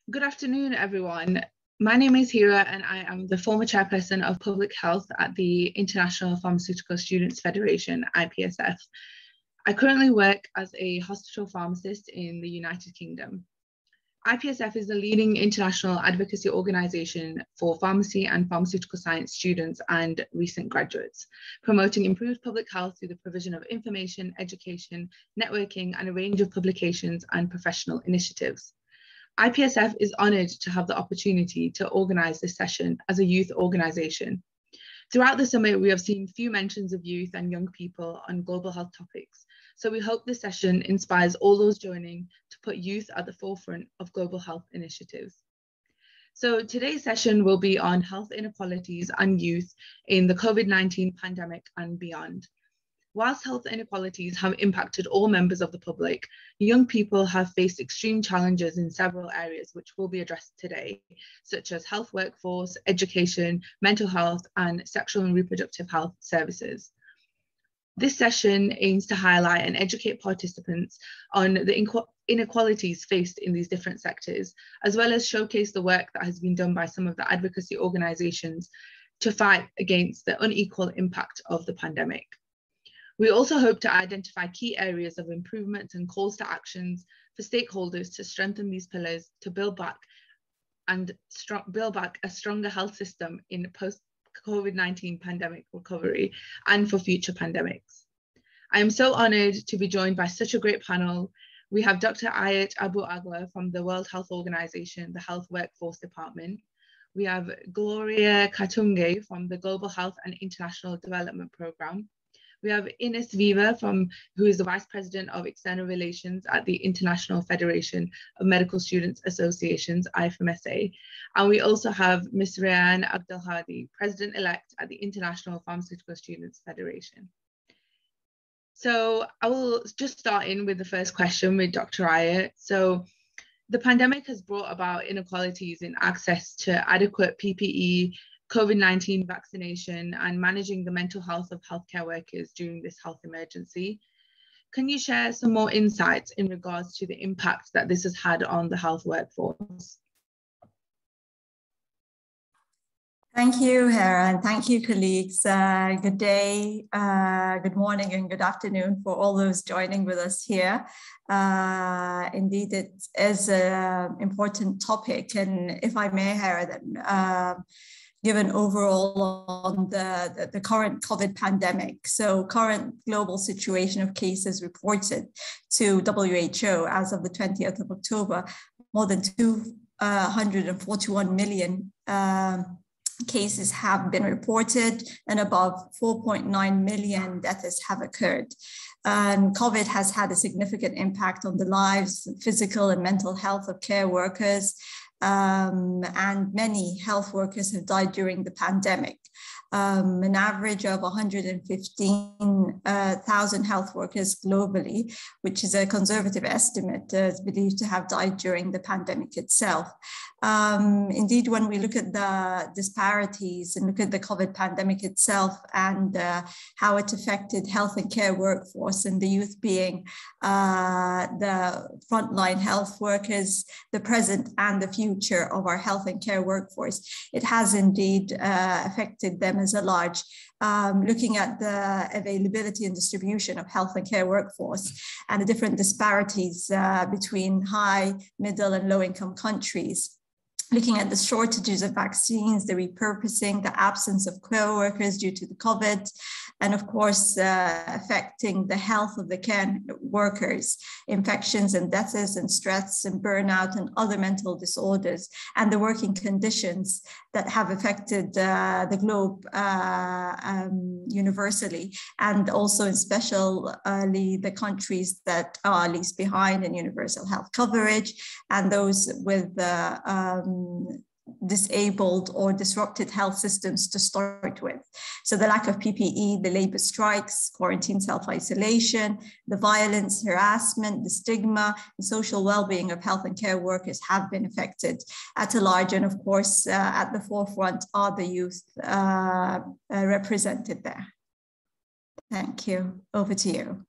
Good afternoon, everyone. My name is Hira, and I am the former chairperson of public health at the International Pharmaceutical Students Federation, Ipsf. I currently work as a hospital pharmacist in the United Kingdom. Ipsf is the leading international advocacy organisation for pharmacy and pharmaceutical science students and recent graduates, promoting improved public health through the provision of information, education, networking, and a range of publications and professional initiatives. Ipsf is honoured to have the opportunity to organise this session as a youth organisation. Throughout the summit, we have seen few mentions of youth and young people on global health topics, so we hope this session inspires all those joining to put youth at the forefront of global health initiatives. So today's session will be on health inequalities and youth in the COVID-19 pandemic and beyond. Whilst health inequalities have impacted all members of the public, young people have faced extreme challenges in several areas which will be addressed today, such as health workforce, education, mental health, and sexual and reproductive health services. This session aims to highlight and educate participants on the inequalities faced in these different sectors, as well as showcase the work that has been done by some of the advocacy organisations to fight against the unequal impact of the pandemic. We also hope to identify key areas of improvement and calls to actions for stakeholders to strengthen these pillars to build back a stronger health system in post-COVID-19 pandemic recovery and for future pandemics. I am so honoured to be joined by such a great panel. We have Dr. Ayat Abu Agla from the World Health Organization, the Health Workforce Department. We have Gloria Katunge from the Global Health and International Development Programme. We have Ines Viva, who is the Vice President of External Relations at the International Federation of Medical Students Associations, IFMSA. And we also have Ms. Rayhan Abdelhadi, President-elect at the International Pharmaceutical Students Federation. So I will just start in with the first question with Dr. Ayat. So the pandemic has brought about inequalities in access to adequate PPE, COVID-19 vaccination, and managing the mental health of healthcare workers during this health emergency. Can you share some more insights in regards to the impact that this has had on the health workforce? Thank you, Hera, and thank you, colleagues. Good day, good morning, and good afternoon for all those joining with us here. Indeed, it is an important topic, and if I may, Hera, then given overall on the current COVID pandemic. So current global situation of cases reported to WHO as of the 20th of October, more than 241 million cases have been reported and above 4.9 million deaths have occurred. And COVID has had a significant impact on the lives, physical and mental health of care workers, and many health workers have died during the pandemic. An average of 115,000 health workers globally, which is a conservative estimate, is believed to have died during the pandemic itself. Indeed, when we look at the disparities and look at the COVID pandemic itself and how it affected health and care workforce, and the youth being the frontline health workers, the present and the future of our health and care workforce, it has indeed affected them as a large. Looking at the availability and distribution of health and care workforce and the different disparities between high, middle and low income countries. Looking at the shortages of vaccines, the repurposing, the absence of care workers due to the COVID, and of course, affecting the health of the care workers, infections and deaths and stress and burnout and other mental disorders, and the working conditions that have affected the globe universally, and also especially the countries that are least behind in universal health coverage, and those with disabled or disrupted health systems to start with. So the lack of PPE, the labor strikes, quarantine self-isolation, the violence, harassment, the stigma, and social well-being of health and care workers have been affected at a large, and of course, at the forefront are the youth represented there. Thank you. Over to you.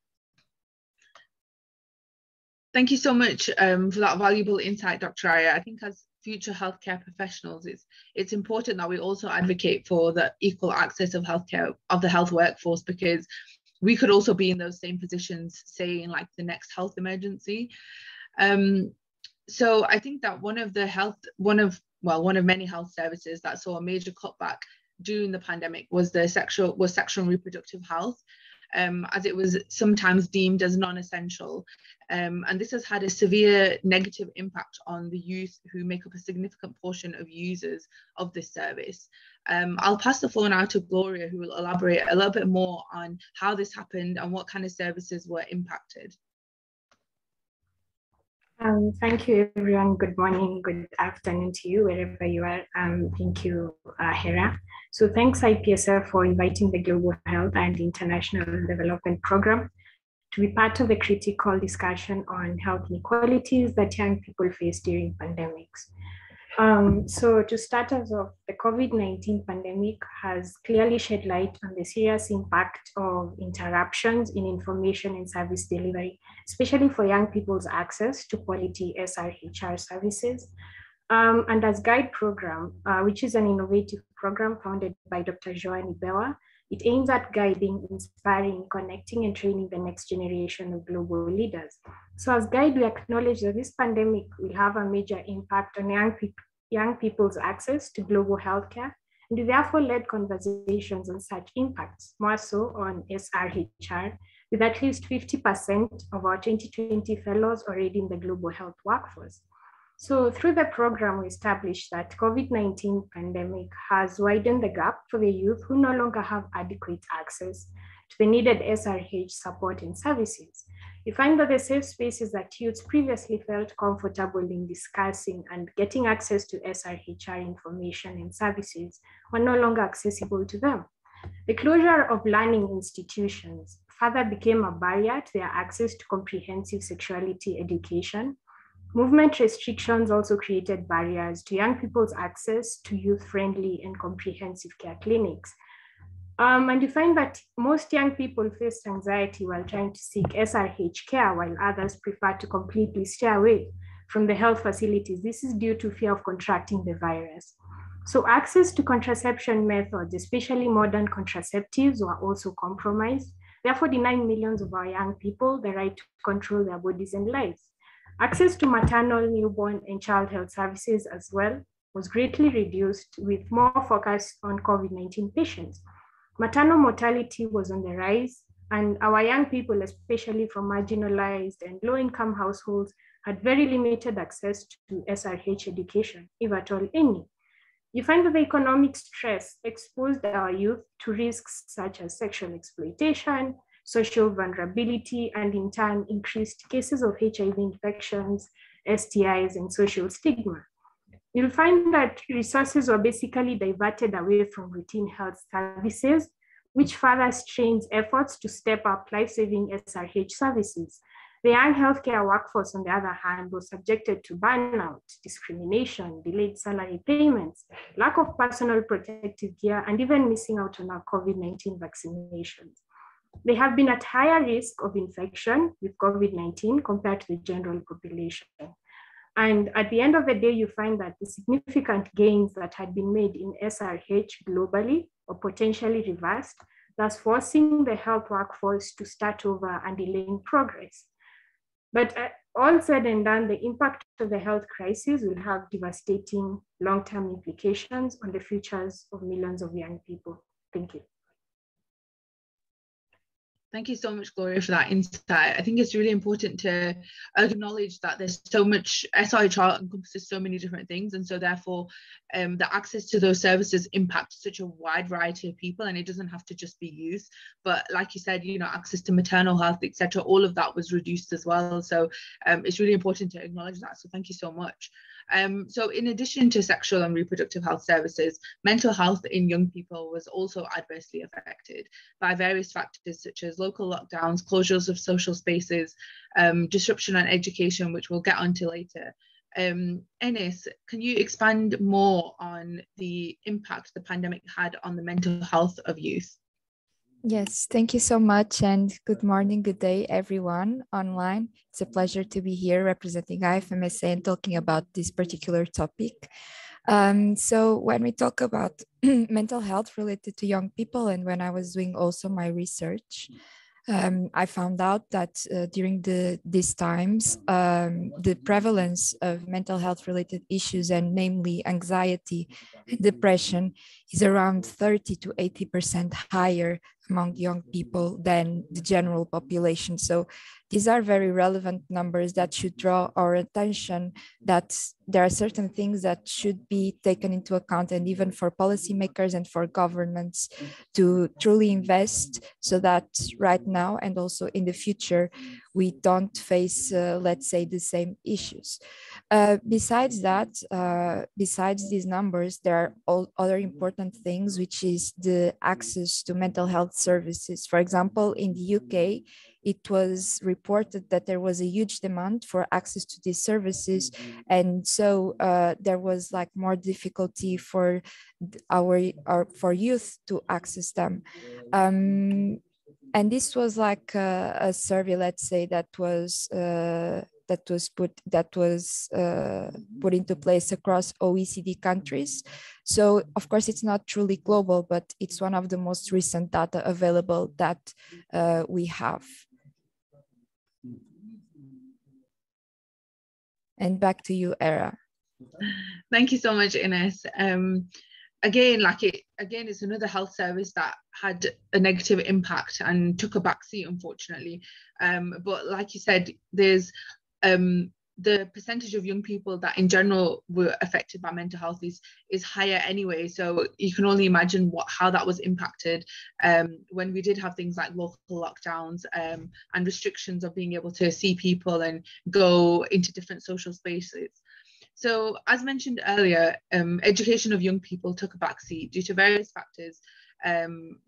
Thank you so much for that valuable insight, Dr. Aya. I think as future healthcare professionals, it's important that we also advocate for the equal access of healthcare, of the health workforce, because we could also be in those same positions, say in like the next health emergency. So I think that one of many health services that saw a major cutback during the pandemic was sexual and reproductive health, as it was sometimes deemed as non-essential. And this has had a severe negative impact on the youth, who make up a significant portion of users of this service. I'll pass the floor now to Gloria, who will elaborate a little bit more on how this happened and what kind of services were impacted. Thank you, everyone. Good morning, good afternoon to you, wherever you are. Thank you, Hera. So thanks, Ipsf, for inviting the Global Health and International Development Program to be part of the critical discussion on health inequalities that young people face during pandemics. So to start us off, the COVID-19 pandemic has clearly shed light on the serious impact of interruptions in information and service delivery, especially for young people's access to quality SRHR services. And as GUIDE program, which is an innovative program founded by Dr. Joanne Ibewa, it aims at guiding, inspiring, connecting, and training the next generation of global leaders. So as GUIDE, we acknowledge that this pandemic will have a major impact on young people's access to global healthcare, and we therefore led conversations on such impacts, more so on SRHR, with at least 50% of our 2020 fellows already in the global health workforce. So through the program, we established that COVID-19 pandemic has widened the gap for the youth who no longer have adequate access to the needed SRH support and services. You find that the safe spaces that youths previously felt comfortable in discussing and getting access to SRHR information and services were no longer accessible to them. The closure of learning institutions further became a barrier to their access to comprehensive sexuality education. Movement restrictions also created barriers to young people's access to youth-friendly and comprehensive care clinics. And you find that most young people faced anxiety while trying to seek SRH care, while others prefer to completely stay away from the health facilities. This is due to fear of contracting the virus. So access to contraception methods, especially modern contraceptives, were also compromised, therefore denying millions of our young people the right to control their bodies and lives. Access to maternal, newborn, and child health services as well was greatly reduced, with more focus on COVID-19 patients. Maternal mortality was on the rise, and our young people, especially from marginalized and low-income households, had very limited access to SRH education, if at all any. You find that the economic stress exposed our youth to risks such as sexual exploitation, social vulnerability, and in turn increased cases of HIV infections, STIs, and social stigma. You'll find that resources were basically diverted away from routine health services, which further strains efforts to step up life-saving SRH services. The young healthcare workforce, on the other hand, was subjected to burnout, discrimination, delayed salary payments, lack of personal protective gear, and even missing out on our COVID-19 vaccinations. They have been at higher risk of infection with COVID-19 compared to the general population. And at the end of the day, you find that the significant gains that had been made in SRH globally or potentially reversed, thus forcing the health workforce to start over and delaying progress. But all said and done, the impact of the health crisis will have devastating long-term implications on the futures of millions of young people. Thank you. Thank you so much, Gloria, for that insight. I think it's really important to acknowledge that there's so much, SRHR encompasses so many different things, and so therefore the access to those services impacts such a wide variety of people, and it doesn't have to just be youth, but like you said, you know, access to maternal health, etc., all of that was reduced as well. So it's really important to acknowledge that. So thank you so much. So in addition to sexual and reproductive health services, mental health in young people was also adversely affected by various factors such as local lockdowns, closures of social spaces, disruption on education, which we'll get onto later. Enis, can you expand more on the impact the pandemic had on the mental health of youth? Yes, thank you so much, and good morning, good day, everyone online. It's a pleasure to be here representing IFMSA and talking about this particular topic. So when we talk about mental health related to young people, and when I was doing also my research, I found out that during these times, the prevalence of mental health related issues, and namely anxiety and depression, is around 30 to 80% higher among young people than the general population. So these are very relevant numbers that should draw our attention, that there are certain things that should be taken into account, and even for policymakers and for governments to truly invest, so that right now and also in the future, we don't face, let's say, the same issues. Besides that, besides these numbers, there are all other important things, which is the access to mental health services. For example, in the UK, it was reported that there was a huge demand for access to these services, and so there was like more difficulty for for youth to access them. And this was like a survey, let's say, that was put into place across OECD countries. So of course it's not truly global, but it's one of the most recent data available that we have. And back to you, Era. Thank you so much, Ines. Again, it's another health service that had a negative impact and took a backseat, unfortunately. But like you said, there's the percentage of young people that in general were affected by mental health is higher anyway. So you can only imagine how that was impacted when we did have things like local lockdowns and restrictions of being able to see people and go into different social spaces. So as mentioned earlier, education of young people took a backseat due to various factors,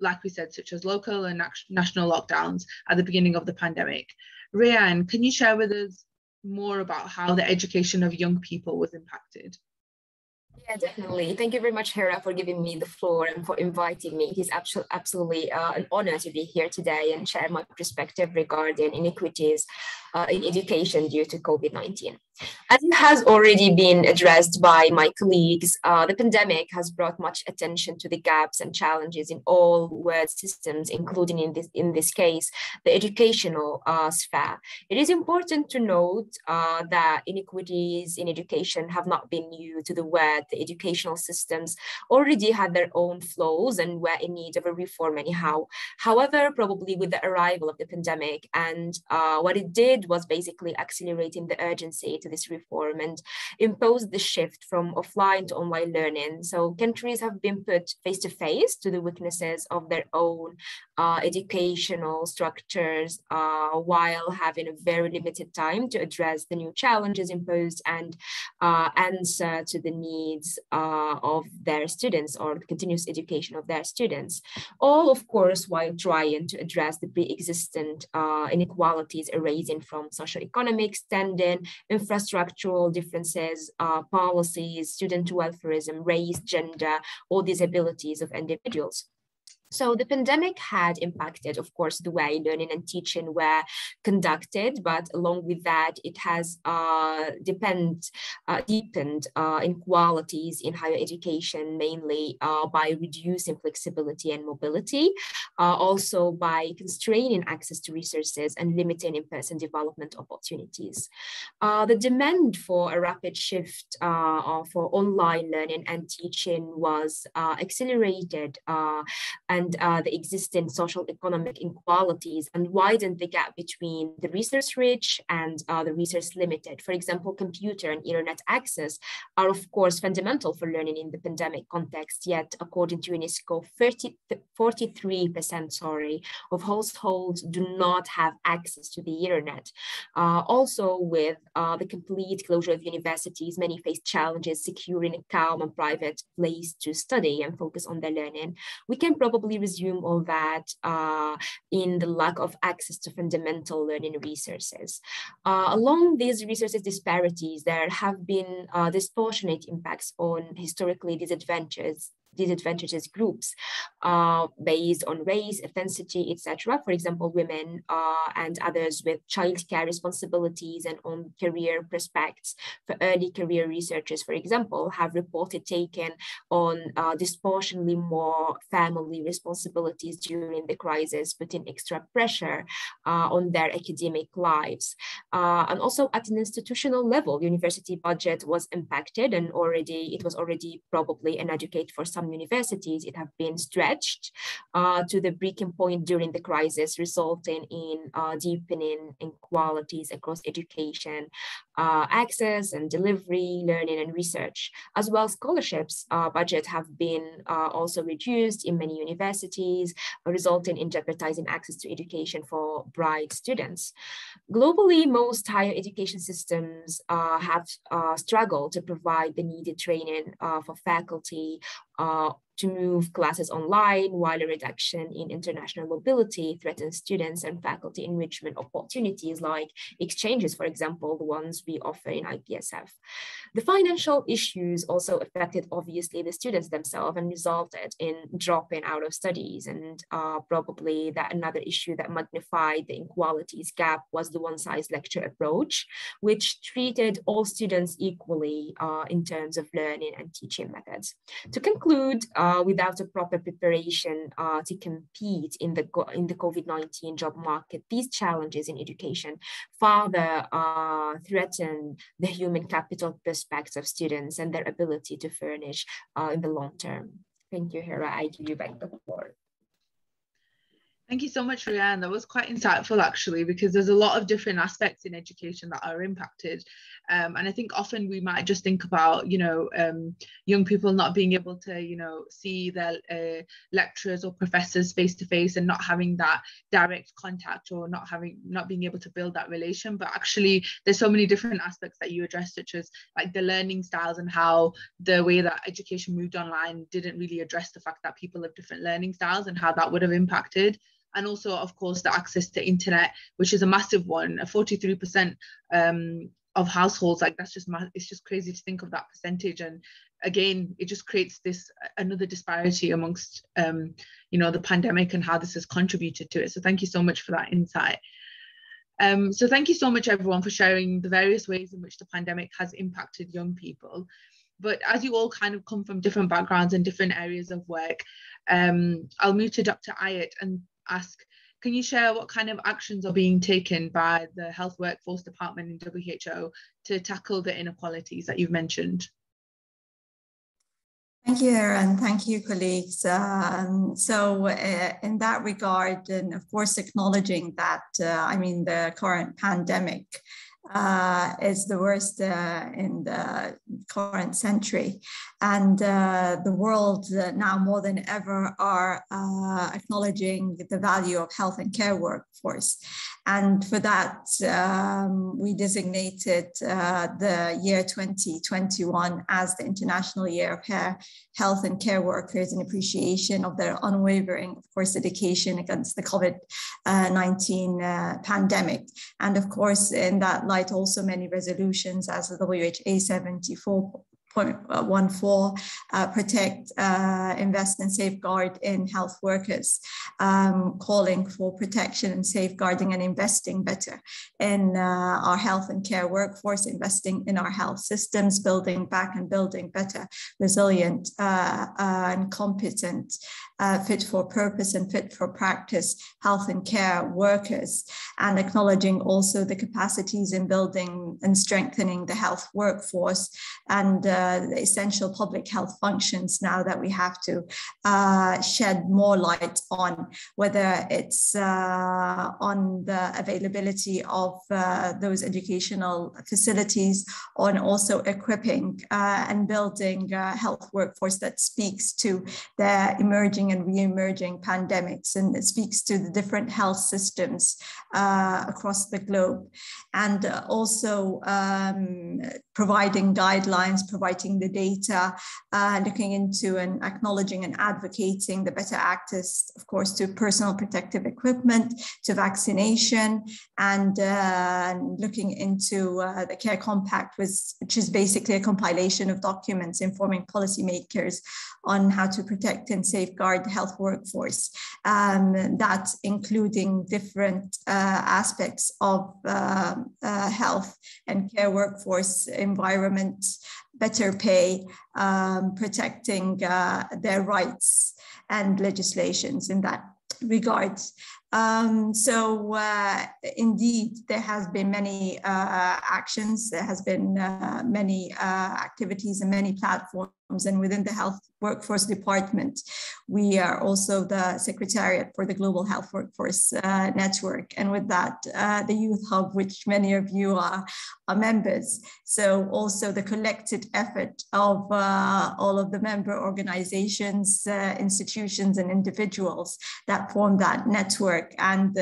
like we said, such as local and national lockdowns at the beginning of the pandemic. Rayan, can you share with us more about how the education of young people was impacted? Yeah, definitely. Thank you very much, Hera, for giving me the floor and for inviting me. It is absolutely an honor to be here today and share my perspective regarding inequities in education due to COVID-19. As it has already been addressed by my colleagues, the pandemic has brought much attention to the gaps and challenges in all world systems, including in this case, the educational sphere. It is important to note that inequities in education have not been new to the world. The educational systems already had their own flaws and were in need of a reform anyhow. However, probably with the arrival of the pandemic, and what it did was basically accelerating the urgency to this reform and imposed the shift from offline to online learning. So countries have been put face to face to the weaknesses of their own educational structures while having a very limited time to address the new challenges imposed and answer to the needs of their students or the continuous education of their students. All, of course, while trying to address the pre-existent inequalities arising from socioeconomic standing, infrastructural differences, policies, student welfareism, race, gender, or disabilities of individuals. So the pandemic had impacted, of course, the way learning and teaching were conducted, but along with that, it has deepened inequalities in higher education, mainly by reducing flexibility and mobility, also by constraining access to resources and limiting in-person development opportunities. The demand for a rapid shift for online learning and teaching was accelerated and the existing social economic inequalities and widened the gap between the resource rich and the resource limited. For example, computer and internet access are of course fundamental for learning in the pandemic context, yet according to Unesco, 43% of households do not have access to the internet. Also with the complete closure of universities, many face challenges securing a calm and private place to study and focus on their learning. We can probably resume all that in the lack of access to fundamental learning resources. Along these resources disparities, there have been disproportionate impacts on historically disadvantaged disadvantaged groups based on race, ethnicity, etc. For example, women and others with childcare responsibilities and on career prospects. For early career researchers, for example, have reported taking on disproportionately more family responsibilities during the crisis, putting extra pressure on their academic lives. And also at an institutional level, university budget was impacted, and it was already probably inadequate for some universities. It have been stretched to the breaking point during the crisis, resulting in deepening inequalities across education, access and delivery, learning and research, as well as scholarships. Budget have been also reduced in many universities, resulting in jeopardizing access to education for bright students. Globally, most higher education systems have struggled to provide the needed training for faculty to move classes online, while a reduction in international mobility threatens students and faculty enrichment opportunities like exchanges, for example, the ones we offer in IPSF. The financial issues also affected, obviously, the students themselves and resulted in dropping out of studies. And probably that another issue that magnified the inequalities gap was the one-size-lecture approach, which treated all students equally in terms of learning and teaching methods. To conclude, without a proper preparation to compete in the COVID-19 job market, these challenges in education further threaten the human capital prospects of students and their ability to furnish in the long term. Thank you, Hera. I give you back the floor. Thank you so much, Rianne. That was quite insightful, actually, because there's a lot of different aspects in education that are impacted. And I think often we might just think about, young people not being able to, see their lecturers or professors face to face and not having that direct contact, or not being able to build that relation. But actually, there's so many different aspects that you addressed, such as like the learning styles and how the way that education moved online didn't really address the fact that people have different learning styles and how that would have impacted. And also, of course, the access to internet, which is a massive one. 43% of households, like it's just crazy to think of that percentage. And again, it just creates another disparity amongst, the pandemic and how this has contributed to it. So thank you so much for that insight. So thank you so much, everyone, for sharing the various ways in which the pandemic has impacted young people. But as you all kind of come from different backgrounds and different areas of work, I'll move to Dr. Ayat and ask, can you share what kind of actions are being taken by the Health Workforce Department in WHO to tackle the inequalities that you've mentioned? Thank you, Erin. Thank you, colleagues. In that regard, and of course, acknowledging that, the current pandemic is the worst in the current century. And the world now more than ever are acknowledging the value of health and care workforce. And for that, we designated the year 2021 as the International Year of Health and Care Workers in appreciation of their unwavering, of course, dedication against the COVID-19 pandemic. And of course, in that light, also many resolutions as the WHA 74.14, protect, invest and safeguard in health workers, calling for protection and safeguarding and investing better in our health and care workforce, investing in our health systems, building back and building better, resilient and competent, fit for purpose and fit for practice health and care workers, and acknowledging also the capacities in building and strengthening the health workforce and the essential public health functions now that we have to shed more light on, whether it's on the availability of those educational facilities, on also equipping and building health workforce that speaks to the emerging and re-emerging pandemics, and it speaks to the different health systems across the globe. And also providing guidelines, providing the data, looking into and acknowledging and advocating the better access, of course, to personal protective equipment, to vaccination, and looking into the Care Compact, which is basically a compilation of documents informing policymakers on how to protect and safeguard the health workforce, that including different aspects of health and care workforce environment, better pay, protecting their rights and legislations in that regard. Indeed, there has been many actions, there has been many activities and many platforms, and within the Health Workforce Department, we are also the Secretariat for the Global Health Workforce Network, and with that, the Youth Hub, which many of you are members. So also the collected effort of all of the member organizations, institutions, and individuals that form that network, and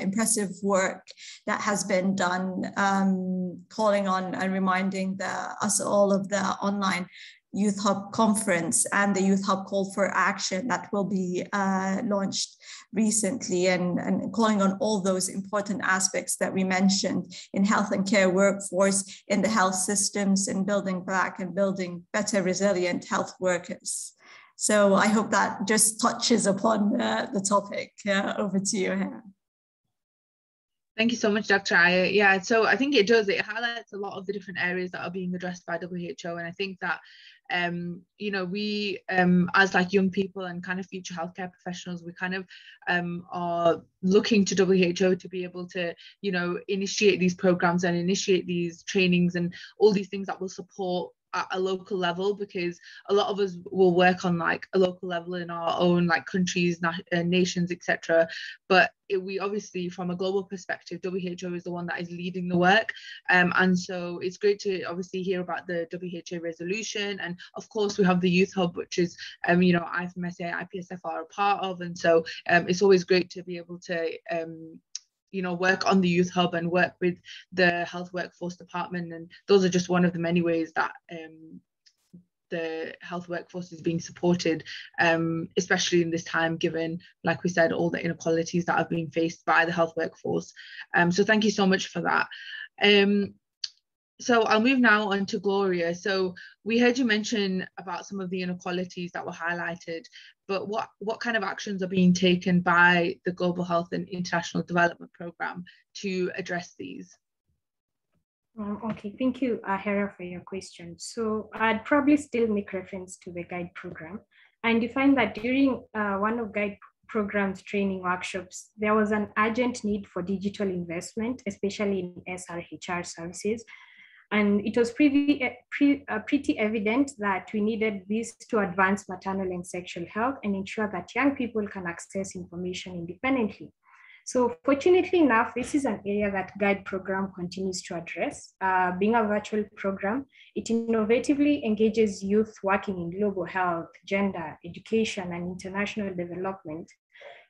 impressive work that has been done, calling on and reminding us all of the online Youth Hub conference and the Youth Hub call for action that will be launched recently, and calling on all those important aspects that we mentioned in health and care workforce, in the health systems, in building back and building better resilient health workers. So I hope that just touches upon the topic. Over to you, Hera. Thank you so much, Dr. Aya. Yeah, so I think it does. It highlights a lot of the different areas that are being addressed by WHO, and I think that you know, we as like young people and kind of future healthcare professionals, we kind of are looking to WHO to be able to, you know, initiate these programs and initiate these trainings and all these things that will support at a local level, because a lot of us will work on like a local level in our own like countries, nations, etc. But we obviously, from a global perspective, WHO is the one that is leading the work, and so it's great to obviously hear about the WHO resolution, and of course we have the Youth Hub, which is you know, IFMSA, IPSF are a part of, and so it's always great to be able to you know, work on the Youth Hub and work with the Health Workforce Department, and those are just one of the many ways that the health workforce is being supported, especially in this time, given, like we said, all the inequalities that are being faced by the health workforce. So thank you so much for that. So I'll move now on to Gloria. So we heard you mention about some of the inequalities that were highlighted, but what kind of actions are being taken by the Global Health and International Development Programme to address these? Okay, thank you, Hera, for your question. So I'd probably still make reference to the GUIDE program and define that during one of GUIDE program's training workshops, there was an urgent need for digital investment, especially in SRHR services. And it was pretty evident that we needed this to advance maternal and sexual health and ensure that young people can access information independently. So fortunately enough, this is an area that GUIDE program continues to address. Being a virtual program, it innovatively engages youth working in global health, gender, education, and international development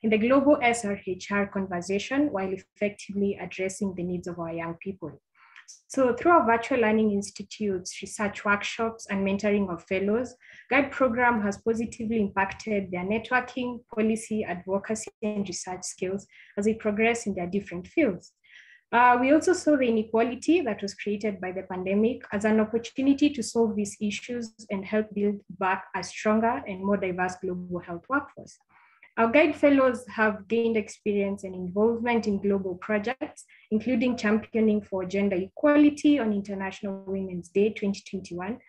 in the global SRHR conversation, while effectively addressing the needs of our young people. So through our virtual learning institutes, research workshops, and mentoring of fellows, GUIDE program has positively impacted their networking, policy, advocacy, and research skills as they progress in their different fields. We also saw the inequality that was created by the pandemic as an opportunity to solve these issues and help build back a stronger and more diverse global health workforce. Our GUIDE fellows have gained experience and involvement in global projects, including championing for gender equality on International Women's Day 2021,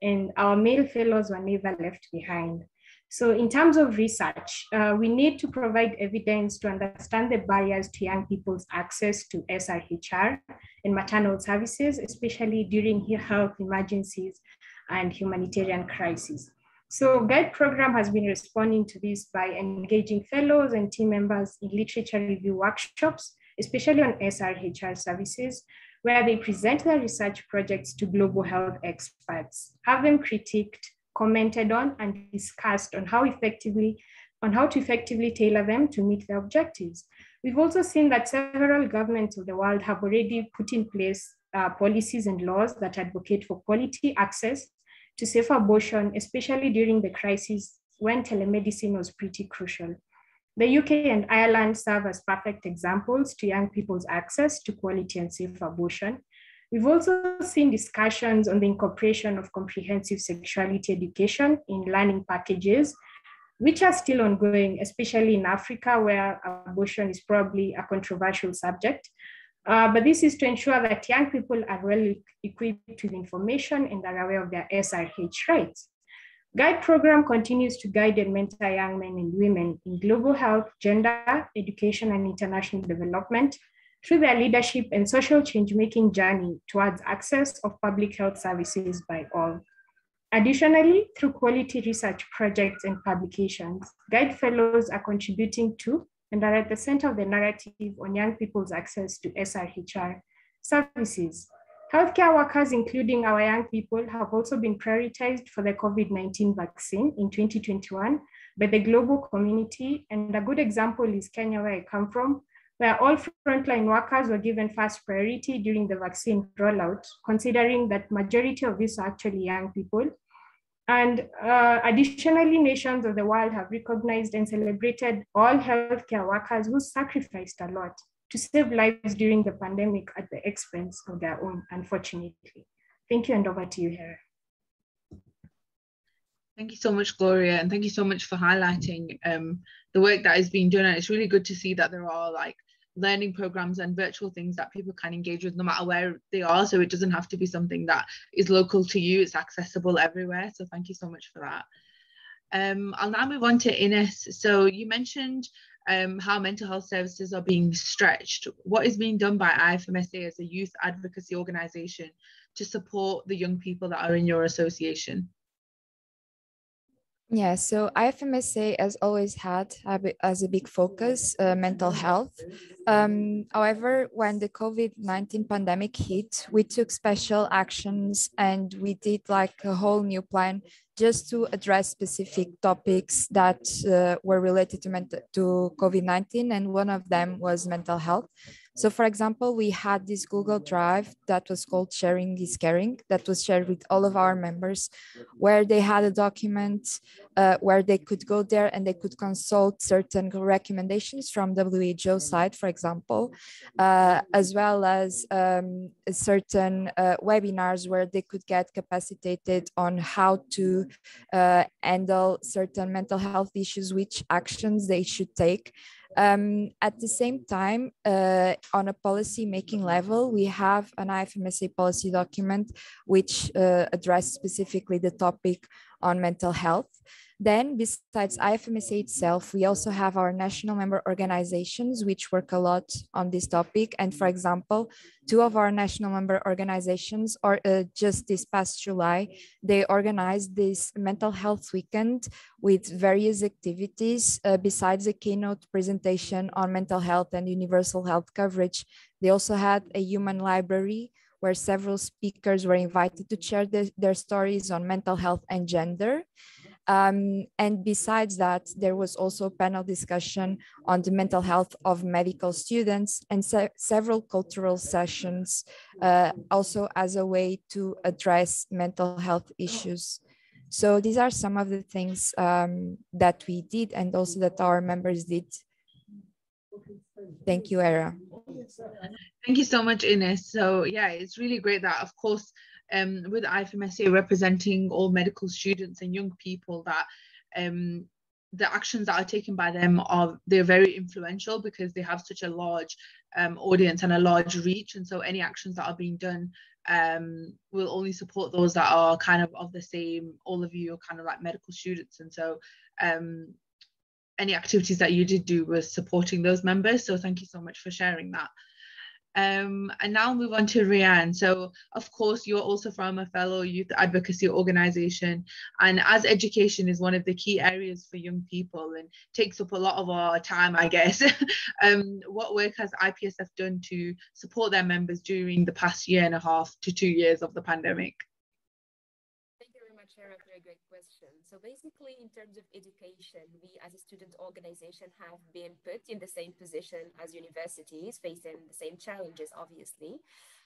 and our male fellows were never left behind. So in terms of research, we need to provide evidence to understand the barriers to young people's access to SRHR and maternal services, especially during health emergencies and humanitarian crises. So GUIDE program has been responding to this by engaging fellows and team members in literature review workshops, especially on SRHR services, where they present their research projects to global health experts, have them critiqued, commented on, and discussed on how to effectively tailor them to meet their objectives. We've also seen that several governments of the world have already put in place policies and laws that advocate for quality access to safe abortion, especially during the crisis when telemedicine was pretty crucial. The UK and Ireland serve as perfect examples to young people's access to quality and safe abortion. We've also seen discussions on the incorporation of comprehensive sexuality education in learning packages, which are still ongoing, especially in Africa, where abortion is probably a controversial subject. But this is to ensure that young people are well equipped with information and are aware of their SRH rights. Guide program continues to guide and mentor young men and women in global health, gender, education, and international development through their leadership and social change-making journey towards access of public health services by all. Additionally, through quality research projects and publications, Guide Fellows are contributing to and are at the center of the narrative on young people's access to SRHR services. Healthcare workers, including our young people, have also been prioritized for the COVID-19 vaccine in 2021 by the global community. And a good example is Kenya, where I come from, where all frontline workers were given first priority during the vaccine rollout, considering that majority of these are actually young people. And additionally, nations of the world have recognized and celebrated all healthcare workers who sacrificed a lot to save lives during the pandemic at the expense of their own, unfortunately. Thank you, and over to you, Hera. Thank you so much, Gloria, and thank you so much for highlighting the work that is being done. And it's really good to see that there are like learning programs and virtual things that people can engage with no matter where they are. So it doesn't have to be something that is local to you, it's accessible everywhere. So thank you so much for that. I'll now move on to Ines. So you mentioned how mental health services are being stretched. What is being done by IFMSA as a youth advocacy organisation to support the young people that are in your association? Yeah, so IFMSA has always had as a big focus mental health. However, when the COVID-19 pandemic hit, we took special actions and we did like a whole new plan just to address specific topics that were related to COVID-19, and one of them was mental health. So for example, we had this Google Drive that was called Sharing is Caring, that was shared with all of our members, where they had a document where they could go there and they could consult certain recommendations from WHO side, for example, as well as certain webinars where they could get capacitated on how to handle certain mental health issues, which actions they should take. At the same time, on a policy making level, we have an IFMSA policy document which addresses specifically the topic on mental health. Then, besides IFMSA itself, we also have our national member organizations which work a lot on this topic. And for example, two of our national member organizations are just this past July, they organized this mental health weekend with various activities. Besides a keynote presentation on mental health and universal health coverage, they also had a human library where several speakers were invited to share their stories on mental health and gender. And besides that, there was also a panel discussion on the mental health of medical students and several cultural sessions, also as a way to address mental health issues. So these are some of the things that we did and also that our members did. Thank you, Era. Thank you so much, Ines. So yeah, it's really great that, of course, with IFMSA representing all medical students and young people, that the actions that are taken by them they're very influential because they have such a large audience and a large reach. And so any actions that are being done will only support those that are kind of the same, all of you are kind of like medical students. And so any activities that you did do was supporting those members. So thank you so much for sharing that. And now I'll move on to Rianne. So of course, you're also from a fellow youth advocacy organization, and as education is one of the key areas for young people and takes up a lot of our time, I guess, what work has IPSF done to support their members during the past 1.5 to 2 years of the pandemic? Thank you very much, Sarah, for a great question. So basically, in terms of education, we as a student organization have been put in the same position as universities, facing the same challenges, obviously.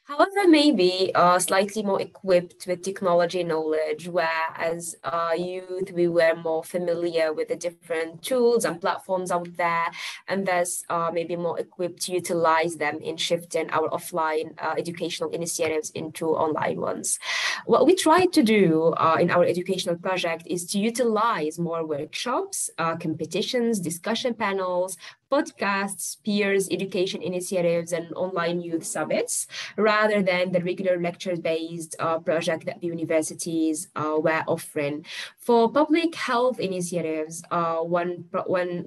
However, maybe slightly more equipped with technology knowledge, where as youth, we were more familiar with the different tools and platforms out there, and thus maybe more equipped to utilize them in shifting our offline educational initiatives into online ones. What we tried to do in our educational project is to utilize more workshops, competitions, discussion panels, podcasts, peers, education initiatives, and online youth summits, rather than the regular lecture-based project that the universities were offering. For public health initiatives, one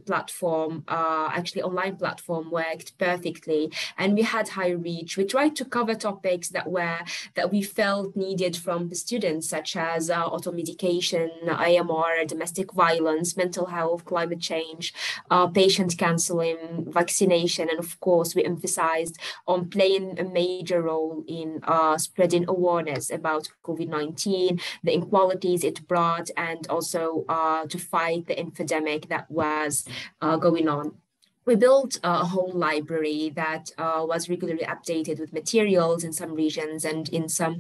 platform, actually online platform, worked perfectly, and we had high reach. We tried to cover topics that we felt needed from the students, such as automedication, AMR, domestic violence, mental health, climate change, patient counseling, vaccination, and of course we emphasized on playing a major role in spreading awareness about COVID-19, the inequalities it brought, and also to fight the epidemic that was going on. We built a whole library that was regularly updated with materials in some regions, and in some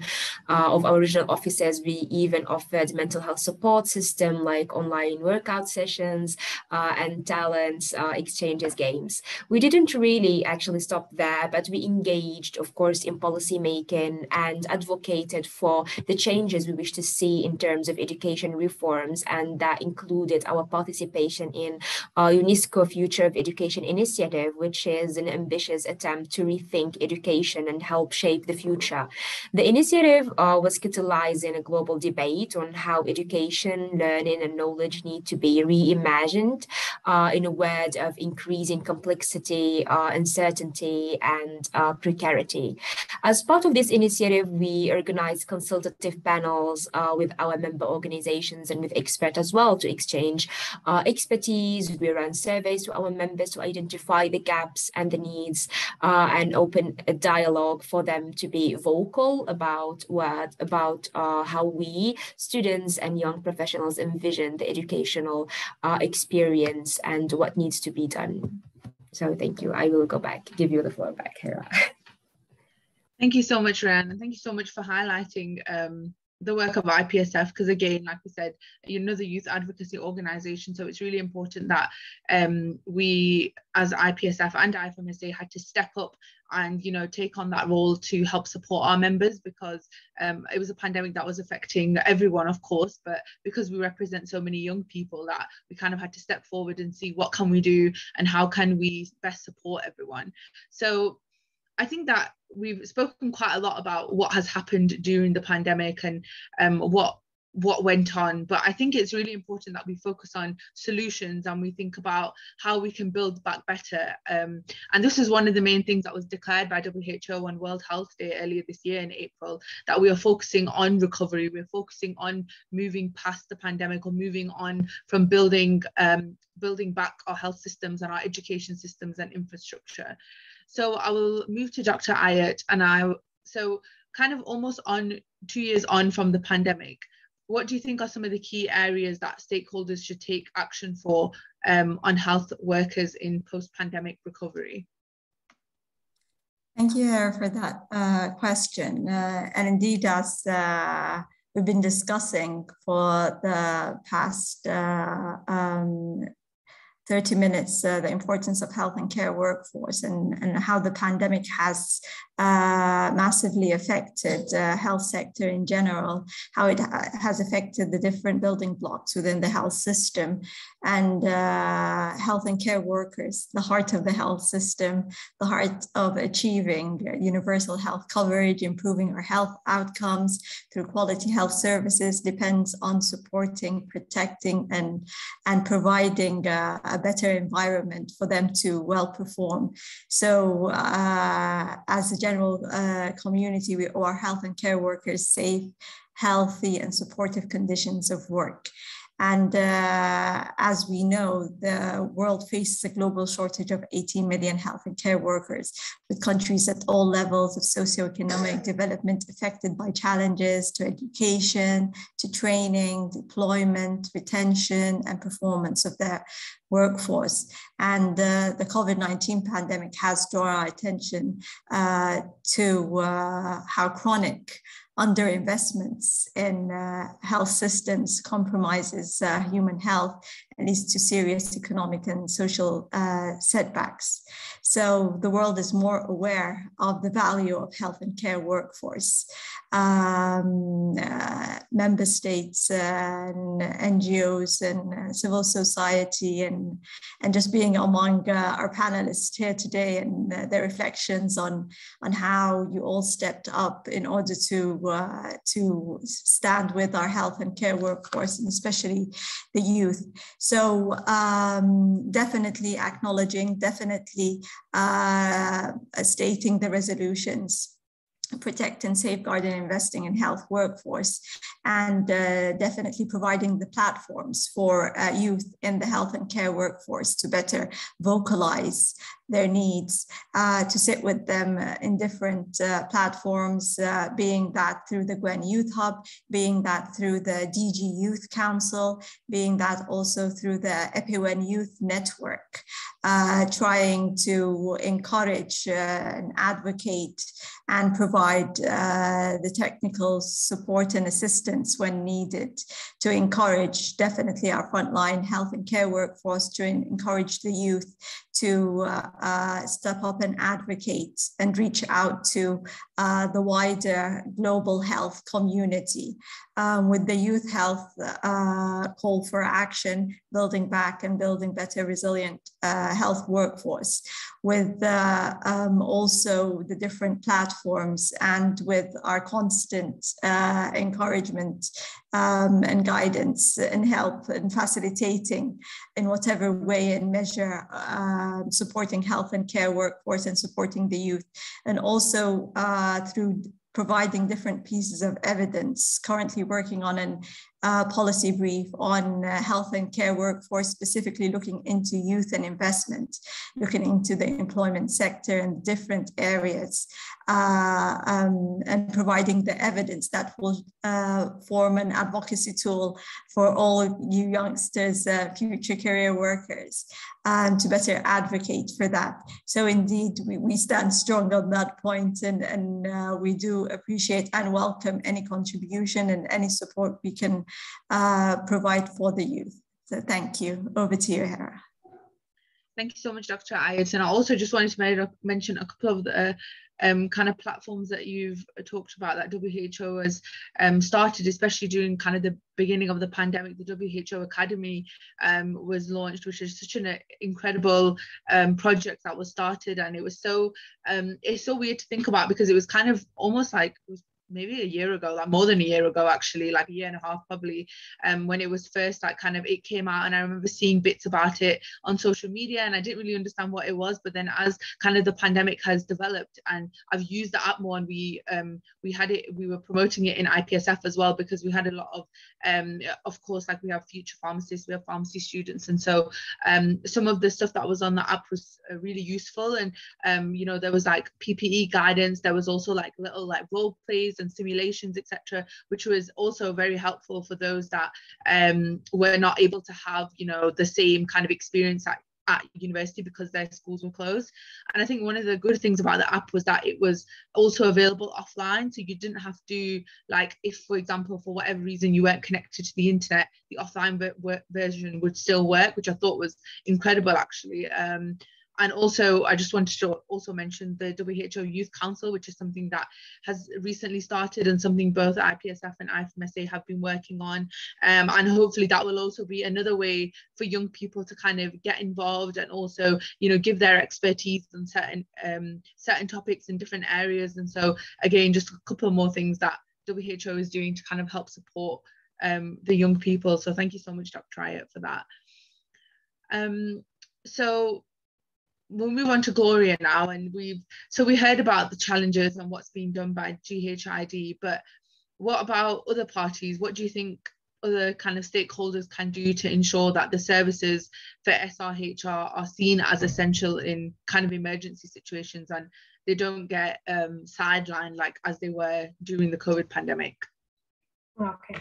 of our regional offices, we even offered mental health support system like online workout sessions and talent exchanges games. We didn't really actually stop there, but we engaged, of course, in policy making and advocated for the changes we wish to see in terms of education reforms, and that included our participation in Unesco Future of Education initiative, which is an ambitious attempt to rethink education and help shape the future. The initiative was catalyzing a global debate on how education, learning, and knowledge need to be reimagined in a world of increasing complexity, uncertainty, and precarity. As part of this initiative, we organized consultative panels with our member organizations and with experts as well to exchange expertise. We ran surveys to our members to identify the gaps and the needs and open a dialogue for them to be vocal about how we, students and young professionals, envision the educational experience and what needs to be done. So thank you. I will give you the floor back, Hera. Thank you so much, Ran, and thank you so much for highlighting the work of IPSF, because again, like we said, the youth advocacy organization, so it's really important that we as IPSF and IFMSA had to step up and take on that role to help support our members, because it was a pandemic that was affecting everyone, of course, but because we represent so many young people, that we kind of had to step forward and see what can we do and how can we best support everyone. So I think that we've spoken quite a lot about what has happened during the pandemic and what went on, but I think it's really important that we focus on solutions and we think about how we can build back better. And this is one of the main things that was declared by WHO on World Health Day earlier this year in April, that we are focusing on recovery, we're focusing on moving past the pandemic, or moving on from building back our health systems and our education systems and infrastructure. So I will move to Dr. Ayat, and so kind of almost 2 years on from the pandemic, what do you think are some of the key areas that stakeholders should take action for on health workers in post-pandemic recovery? Thank you, Hera, for that question. And indeed, as we've been discussing for the past 30 minutes, the importance of health and care workforce and how the pandemic has massively affected the health sector in general, how it has affected the different building blocks within the health system, and health and care workers, the heart of the health system, the heart of achieving universal health coverage, improving our health outcomes through quality health services, depends on supporting, protecting, and providing a better environment for them to well perform. So as a general community, we owe our health and care workers safe, healthy, and supportive conditions of work. And as we know, the world faces a global shortage of 18 million health and care workers, with countries at all levels of socioeconomic development affected by challenges to education, to training, deployment, retention, and performance of their workforce. And the COVID-19 pandemic has drawn our attention to how chronic underinvestments in health systems compromises human health and leads to serious economic and social setbacks. So the world is more aware of the value of health and care workforce. Member states and NGOs and civil society and just being among our panelists here today and their reflections on how you all stepped up in order to stand with our health and care workforce, and especially the youth. So definitely acknowledging, definitely stating the resolutions, protect and safeguard and investing in health workforce, and definitely providing the platforms for youth in the health and care workforce to better vocalize their needs, to sit with them in different platforms, being that through the Gwen Youth Hub, being that through the DG Youth Council, being that also through the EPIWEN Youth Network, trying to encourage and advocate and provide the technical support and assistance when needed to encourage definitely our frontline health and care workforce, to encourage the youth to step up and advocate and reach out to the wider global health community with the youth health call for action, building back and building better resilient health workforce, with also the different platforms and with our constant encouragement and guidance and help and facilitating in whatever way and measure supporting health and care workforce and supporting the youth, and also through providing different pieces of evidence, currently working on an policy brief on health and care workforce, specifically looking into youth and investment, looking into the employment sector and different areas, and providing the evidence that will form an advocacy tool for all you youngsters, future career workers, to better advocate for that. So indeed, we stand strong on that point, and we do appreciate and welcome any contribution and any support we can provide for the youth. So thank you. Over to you, Hera. Thank you so much, Dr. Ayat. And I also just wanted to mention a couple of the kind of platforms that you've talked about that WHO has started, especially during kind of the beginning of the pandemic. The WHO Academy was launched, which is such an incredible project that was started. And it was so, it's so weird to think about, because it was kind of almost like, it was maybe a year ago, like more than a year ago, actually, like a year and a half probably, when it was first like kind of it came out. And I remember seeing bits about it on social media, and I didn't really understand what it was. But then as kind of the pandemic has developed, and I've used the app more, and we had it, we were promoting it in IPSF as well, because we had a lot of course, like we have future pharmacists, we have pharmacy students, and so some of the stuff that was on the app was really useful. And you know, there was like PPE guidance, there was also like little like role plays and simulations, etc., which was also very helpful for those that were not able to have, you know, the same kind of experience at university because their schools were closed. And I think one of the good things about the app was that it was also available offline, so you didn't have to, like, if for example for whatever reason you weren't connected to the internet, the offline version would still work, which I thought was incredible actually. And also, I just wanted to also mention the WHO Youth Council, which is something that has recently started and something both IPSF and IFMSA have been working on. And hopefully that will also be another way for young people to kind of get involved and also, you know, give their expertise on certain topics in different areas. And so again, just a couple more things that WHO is doing to kind of help support the young people. So thank you so much, Dr. Ayat, for that. So we'll move on to Gloria now, and we heard about the challenges and what's being done by GHID, but what about other parties? What do you think other kind of stakeholders can do to ensure that the services for SRHR are seen as essential in kind of emergency situations and they don't get sidelined like as they were during the COVID pandemic? Okay,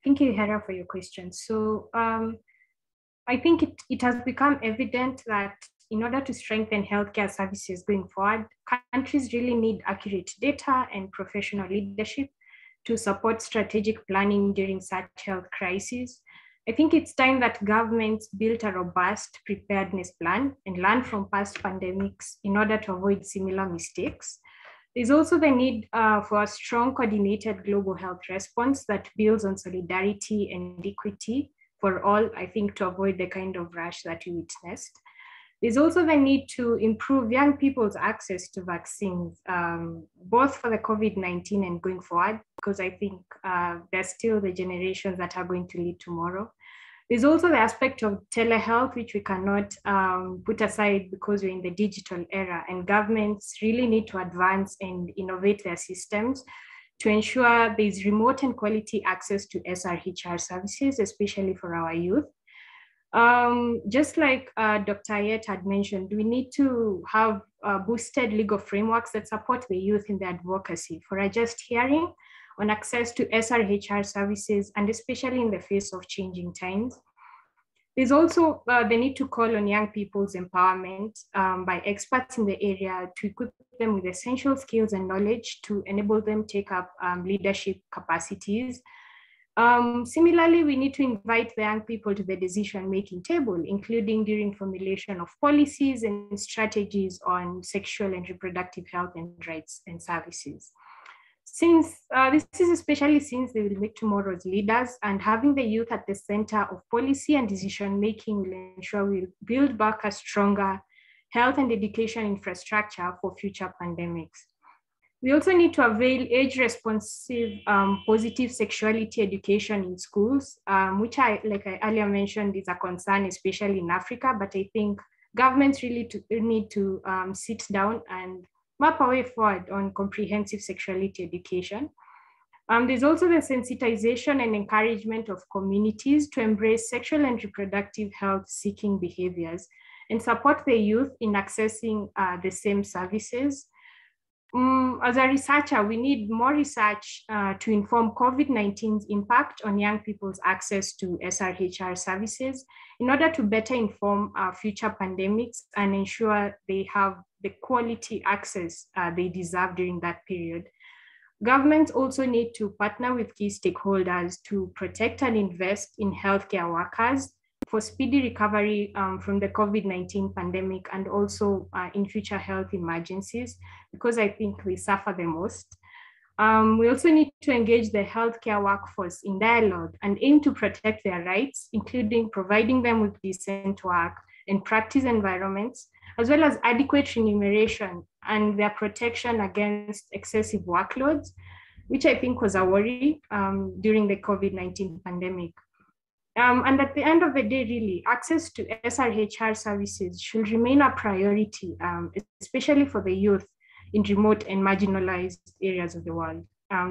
thank you, Hera, for your question. So I think it has become evident that in order to strengthen healthcare services going forward, countries really need accurate data and professional leadership to support strategic planning during such health crises. I think it's time that governments built a robust preparedness plan and learn from past pandemics in order to avoid similar mistakes. There's also the need for a strong coordinated global health response that builds on solidarity and equity for all, I think, to avoid the kind of rush that we witnessed. There's also the need to improve young people's access to vaccines, both for the COVID-19 and going forward, because I think they're still the generations that are going to lead tomorrow. There's also the aspect of telehealth, which we cannot put aside because we're in the digital era, and governments really need to advance and innovate their systems to ensure there's remote and quality access to SRHR services, especially for our youth. Just like Dr. Ayet had mentioned, we need to have boosted legal frameworks that support the youth in their advocacy for a just hearing on access to SRHR services, and especially in the face of changing times. There's also the need to call on young people's empowerment by experts in the area to equip them with essential skills and knowledge to enable them take up leadership capacities. Similarly, we need to invite the young people to the decision-making table, including during formulation of policies and strategies on sexual and reproductive health and rights and services. Since this is especially since they will make tomorrow's leaders, and having the youth at the center of policy and decision-making will ensure we'll build back a stronger health and education infrastructure for future pandemics. We also need to avail age-responsive positive sexuality education in schools, which like I earlier mentioned, is a concern, especially in Africa, but I think governments really need to sit down and map a way forward on comprehensive sexuality education. There's also the sensitization and encouragement of communities to embrace sexual and reproductive health seeking behaviors and support the youth in accessing the same services. As a researcher, we need more research to inform COVID-19's impact on young people's access to SRHR services in order to better inform future pandemics and ensure they have the quality access they deserve during that period. Governments also need to partner with key stakeholders to protect and invest in healthcare workers for speedy recovery from the COVID-19 pandemic and also in future health emergencies, because I think we suffer the most. We also need to engage the healthcare workforce in dialogue and aim to protect their rights, including providing them with decent work and practice environments, as well as adequate remuneration and their protection against excessive workloads, which I think was a worry during the COVID-19 pandemic. And at the end of the day, really, access to SRHR services should remain a priority, especially for the youth in remote and marginalized areas of the world.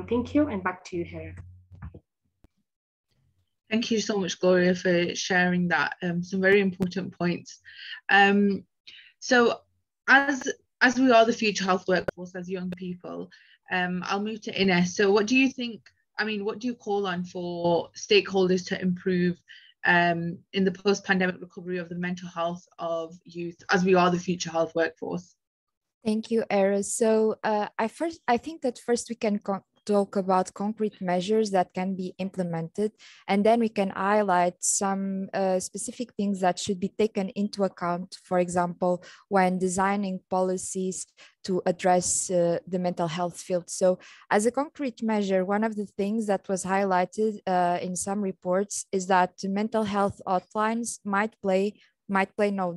Thank you, and back to you, Hera. Thank you so much, Gloria, for sharing that. Some very important points. So as we are the future health workforce as young people, I'll move to Ines. So what do you think, what do you call on for stakeholders to improve in the post-pandemic recovery of the mental health of youth as we are the future health workforce? Thank you, Era. So I think that first we can talk about concrete measures that can be implemented, and then we can highlight some specific things that should be taken into account, for example, when designing policies to address the mental health field. So as a concrete measure, one of the things that was highlighted in some reports is that mental health hotlines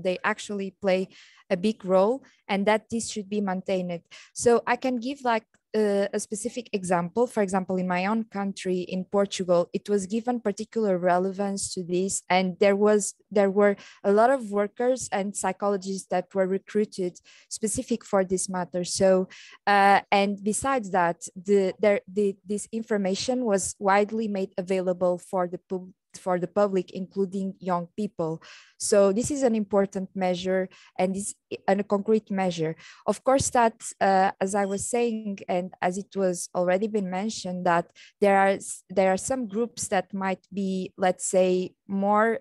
they actually play a big role, and that this should be maintained. So I can give like a specific example. For example, in my own country, in Portugal, it was given particular relevance to this, and there were a lot of workers and psychologists that were recruited specific for this matter. So, and besides that, this information was widely made available for the public, including young people. So this is an important measure, and is a concrete measure. Of course, that as I was saying, and as it was already been mentioned, that there are some groups that might be, let's say, more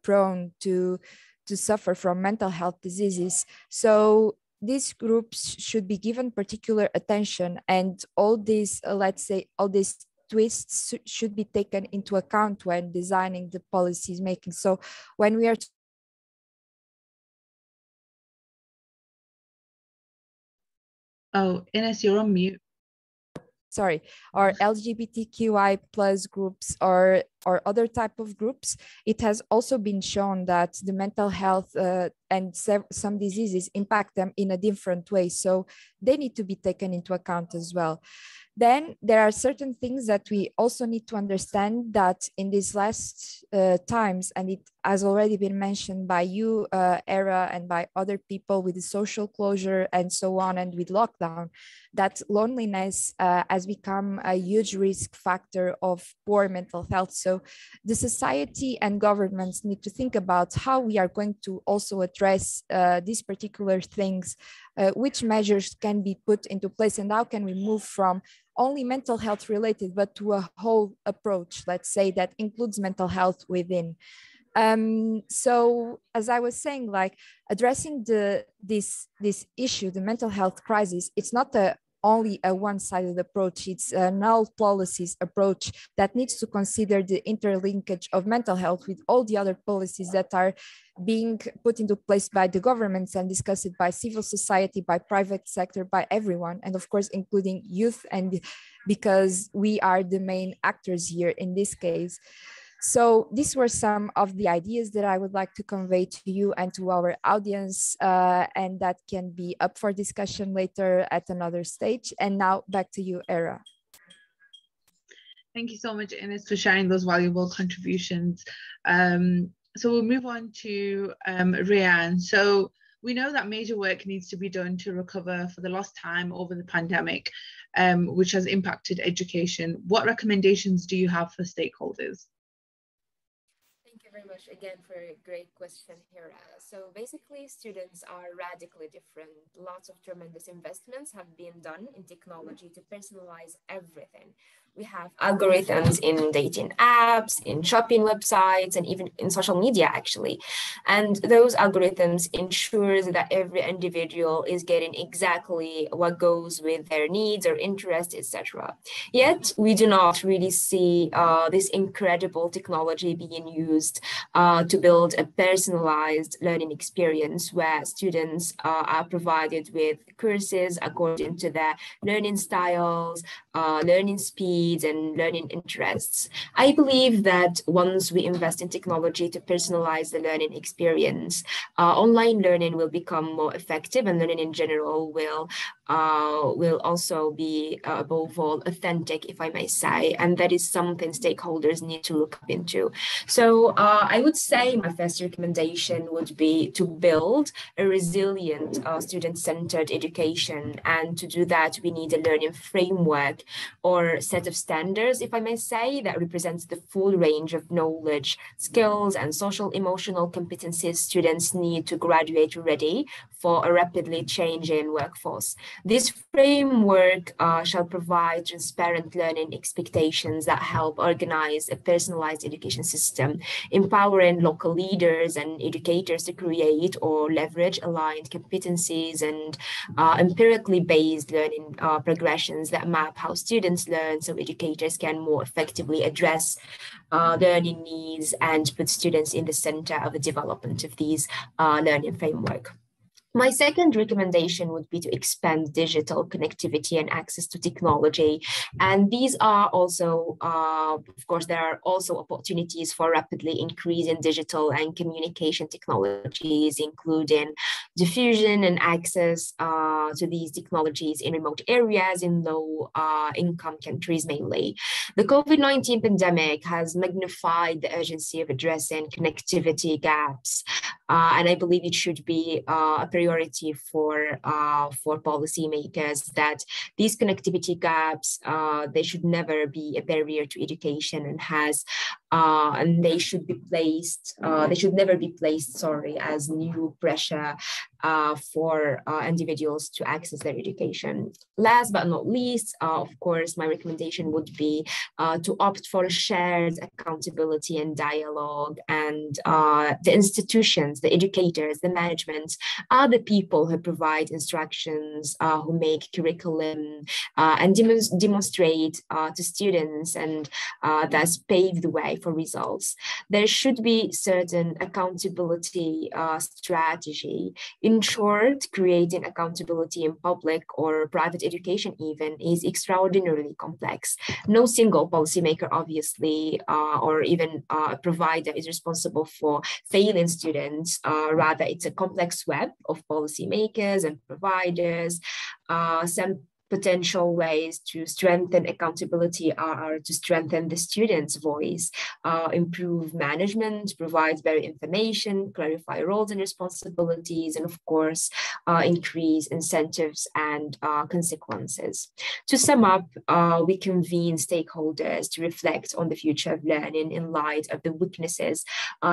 prone to suffer from mental health diseases. So these groups should be given particular attention, and all these, let's say, all these twists should be taken into account when designing the policies making. So when we are Ines, you're on mute. Sorry, or LGBTQI plus groups or other type of groups, it has also been shown that the mental health and some diseases impact them in a different way. So they need to be taken into account as well. Then there are certain things that we also need to understand that in these last times, and it has already been mentioned by you, Era, and by other people with the social closure and so on, and with lockdown, that loneliness has become a huge risk factor of poor mental health. So the society and governments need to think about how we are going to also address these particular things, which measures can be put into place, and how can we move from only mental health related, but to a whole approach, let's say, that includes mental health within. So as I was saying, like addressing this issue, the mental health crisis, it's not only a one-sided approach, it's an all policies approach that needs to consider the interlinkage of mental health with all the other policies that are being put into place by the governments and discussed by civil society, by private sector, by everyone, and of course, including youth, and because we are the main actors here in this case. So these were some of the ideas that I would like to convey to you and to our audience, and that can be up for discussion later at another stage. And now back to you, Era. Thank you so much, Ines, for sharing those valuable contributions. So we'll move on to Rian. So we know that major work needs to be done to recover for the lost time over the pandemic, which has impacted education. What recommendations do you have for stakeholders? Thank you very much again for a great question here. So basically, students are radically different. Lots of tremendous investments have been done in technology to personalize everything. We have algorithms in dating apps, in shopping websites, and even in social media, actually. And those algorithms ensure that every individual is getting exactly what goes with their needs or interests, etc. Yet, we do not really see this incredible technology being used to build a personalized learning experience where students are provided with courses according to their learning styles, learning speeds, and learning interests. I believe that once we invest in technology to personalize the learning experience, online learning will become more effective, and learning in general will also be, above all, authentic, if I may say, and that is something stakeholders need to look up into. So I would say my first recommendation would be to build a resilient student-centered education, and to do that we need a learning framework or set of standards, if I may say, that represents the full range of knowledge, skills, and social emotional competencies students need to graduate ready for a rapidly changing workforce. This framework shall provide transparent learning expectations that help organize a personalized education system, empowering local leaders and educators to create or leverage aligned competencies and empirically based learning progressions that map how students learn, so educators can more effectively address learning needs and put students in the center of the development of these learning framework. My second recommendation would be to expand digital connectivity and access to technology. And these are also, of course, there are also opportunities for rapidly increasing digital and communication technologies, including diffusion and access to these technologies in remote areas in low income countries mainly. The COVID-19 pandemic has magnified the urgency of addressing connectivity gaps. And I believe it should be a priority for policymakers that these connectivity gaps, they should never be a barrier to education and they should be placed, they should never be placed, as new pressure for individuals to access their education. Last but not least, of course, my recommendation would be to opt for shared accountability and dialogue, and the institutions, the educators, the management are the people who provide instructions, who make curriculum and demonstrate to students, and thus pave the way for results. There should be certain accountability strategy. In short, creating accountability in public or private education even is extraordinarily complex. No single policymaker, obviously, or even a provider is responsible for failing students. Rather, it's a complex web of policymakers and providers. Some potential ways to strengthen accountability are to strengthen the student's voice, improve management, provide better information, clarify roles and responsibilities, and of course, increase incentives and consequences. To sum up, we convene stakeholders to reflect on the future of learning in light of the weaknesses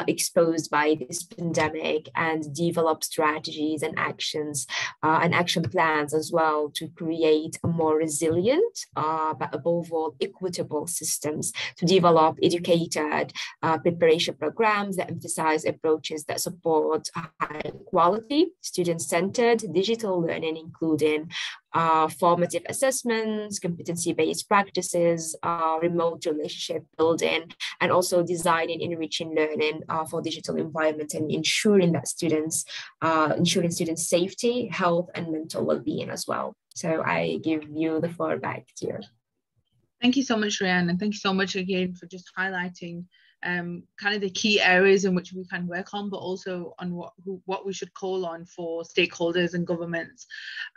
exposed by this pandemic, and develop strategies and actions and action plans as well to create a more resilient, but above all, equitable systems, to develop educated preparation programs that emphasize approaches that support high quality, student-centered digital learning, including formative assessments, competency-based practices, remote relationship building, and also designing enriching learning for digital environment, and ensuring students' safety, health, and mental well-being as well. So I give you the floor back to you. Thank you so much, Ryan, and thank you so much again for just highlighting kind of the key areas in which we can work on, but also on what we should call on for stakeholders and governments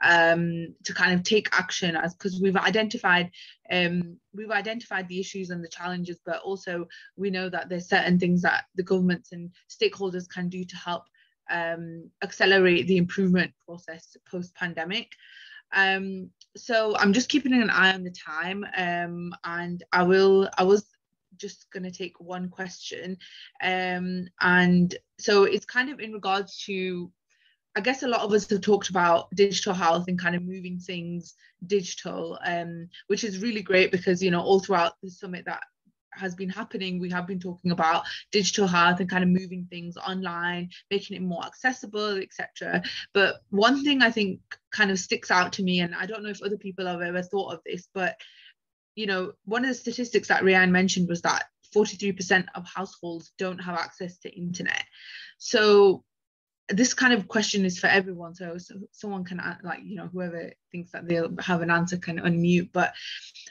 to kind of take action, as because we've identified the issues and the challenges, but also we know that there's certain things that the governments and stakeholders can do to help accelerate the improvement process post-pandemic. So I'm just keeping an eye on the time, and I was just going to take one question, and so it's kind of in regards to, I guess a lot of us have talked about digital health and kind of moving things digital, which is really great because, you know, all throughout the summit that has been happening, we have been talking about digital health and kind of moving things online, making it more accessible, etc. But one thing I think kind of sticks out to me, and I don't know if other people have ever thought of this, but you know, one of the statistics that Ryan mentioned was that 43% of households don't have access to internet. So this kind of question is for everyone. So someone can, like, you know, whoever thinks that they'll have an answer can unmute. But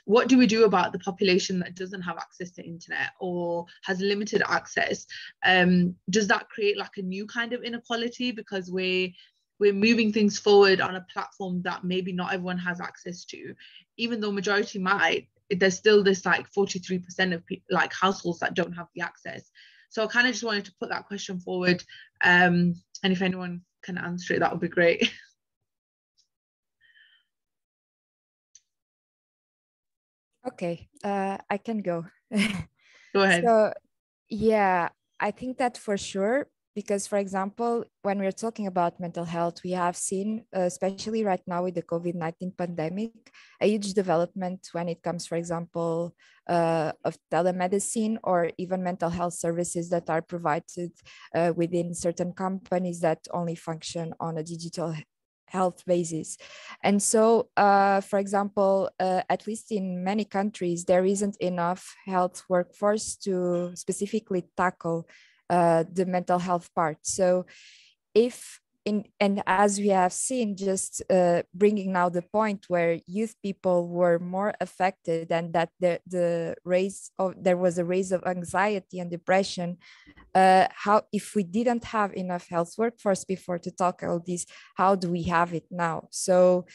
what do we do about the population that doesn't have access to internet or has limited access? Does that create like a new kind of inequality because we're moving things forward on a platform that maybe not everyone has access to, even though majority might? There's still this like 43% of like households that don't have the access. So I kind of just wanted to put that question forward, and if anyone can answer it, that would be great. Okay, I can go. Go ahead. So yeah, I think that for sure, because for example, when we're talking about mental health, we have seen, especially right now with the COVID-19 pandemic, a huge development when it comes, for example, of telemedicine or even mental health services that are provided within certain companies that only function on a digital health basis. And so, for example, at least in many countries, there isn't enough health workforce to specifically tackle the mental health part. So if and as we have seen, just bringing now the point where youth people were more affected, and that there was a rise of anxiety and depression. How, if we didn't have enough health workforce before to tackle all this, how do we have it now? So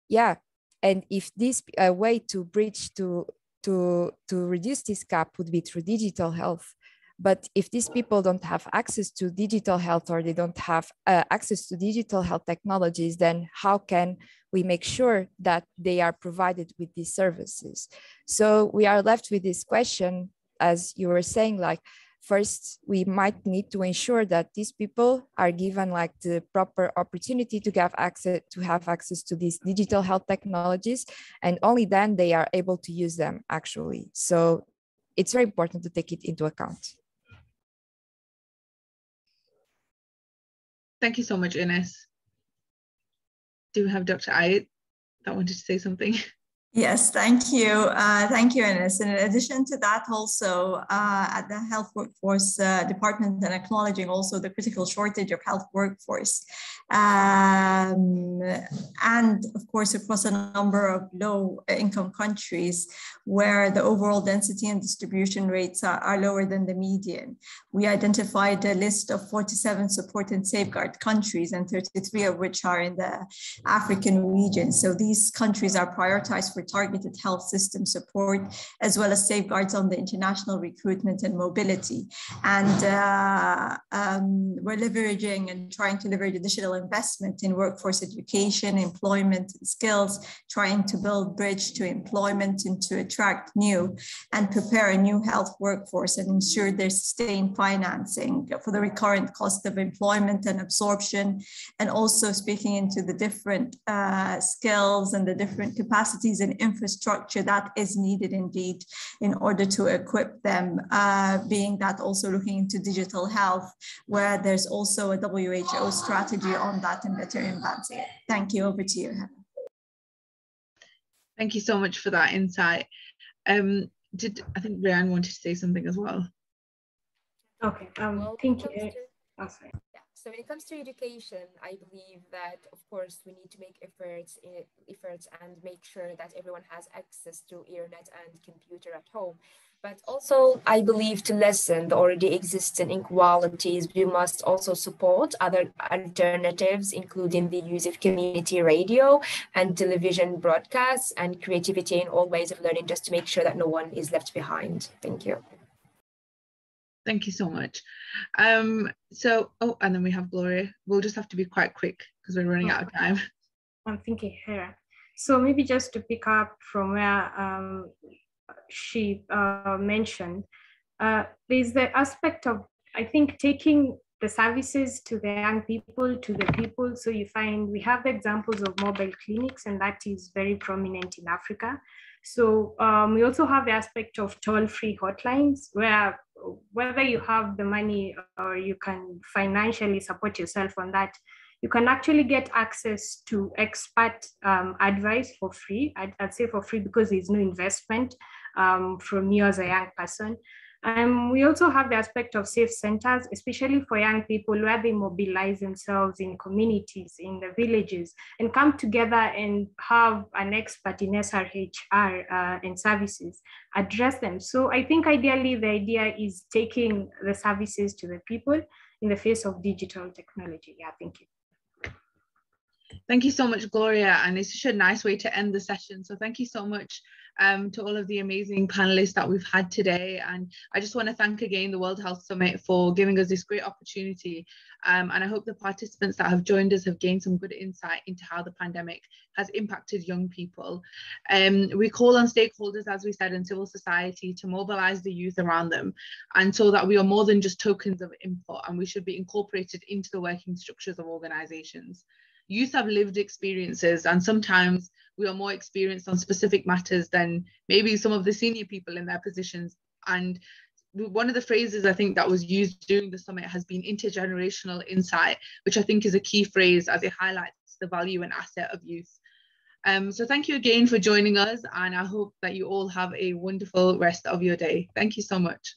yeah, and if this way to bridge to reduce this gap would be through digital health. But if these people don't have access to digital health, or they don't have access to digital health technologies, then how can we make sure that they are provided with these services? So we are left with this question, as you were saying, like, first, we might need to ensure that these people are given like the proper opportunity to have access to these digital health technologies, and only then they are able to use them actually. So it's very important to take it into account. Thank you so much, Ines. Do we have Dr. Ayat that wanted to say something? Yes, thank you. Thank you, Ines. In addition to that, also at the Health Workforce Department, and acknowledging also the critical shortage of health workforce. And of course, across a number of low-income countries where the overall density and distribution rates are lower than the median. We identified a list of 47 support and safeguard countries, and 33 of which are in the African region. So these countries are prioritized for targeted health system support, as well as safeguards on the international recruitment and mobility. And we're leveraging and trying to leverage additional investment in workforce education, employment, and skills, trying to build bridge to employment and to attract new and prepare a new health workforce and ensure there's sustained financing for the recurrent cost of employment and absorption, and also speaking into the different skills and the different capacities and infrastructure that is needed indeed in order to equip them, being that also looking into digital health, where there's also a WHO strategy on that and better advancing it. Thank you. Over to you, Hannah. Thank you so much for that insight. I think Ryan wanted to say something as well. Okay, Well, thank you. Oh, sorry. So when it comes to education, I believe that, of course, we need to make efforts and make sure that everyone has access to internet and computer at home. But also, I believe to lessen the already existing inequalities, we must also support other alternatives, including the use of community radio and television broadcasts and creativity in all ways of learning, just to make sure that no one is left behind. Thank you. Thank you so much. And then we have Gloria. We'll just have to be quite quick because we're running out of time. I'm thinking here. So maybe just to pick up from where she mentioned, there's the aspect of, I think, taking the services to the young people, to the people. So you find we have the examples of mobile clinics, and that is very prominent in Africa. So we also have the aspect of toll-free hotlines, where whether you have the money or you can financially support yourself on that, you can actually get access to expert advice for free. I'd say for free because there's no investment from you as a young person. We also have the aspect of safe centers, especially for young people, where they mobilize themselves in communities, in the villages, and come together and have an expert in SRHR and services address them. So I think ideally the idea is taking the services to the people in the face of digital technology. Yeah, thank you. Thank you so much, Gloria. And it's such a nice way to end the session. So thank you so much to all of the amazing panelists that we've had today. And I just want to thank again the World Health Summit for giving us this great opportunity. And I hope the participants that have joined us have gained some good insight into how the pandemic has impacted young people. We call on stakeholders, as we said, in civil society to mobilize the youth around them, and so that we are more than just tokens of input, and we should be incorporated into the working structures of organizations. Youth have lived experiences, and sometimes we are more experienced on specific matters than maybe some of the senior people in their positions. And one of the phrases I think that was used during the summit has been intergenerational insight, which I think is a key phrase as it highlights the value and asset of youth. So thank you again for joining us, and I hope that you all have a wonderful rest of your day. Thank you so much.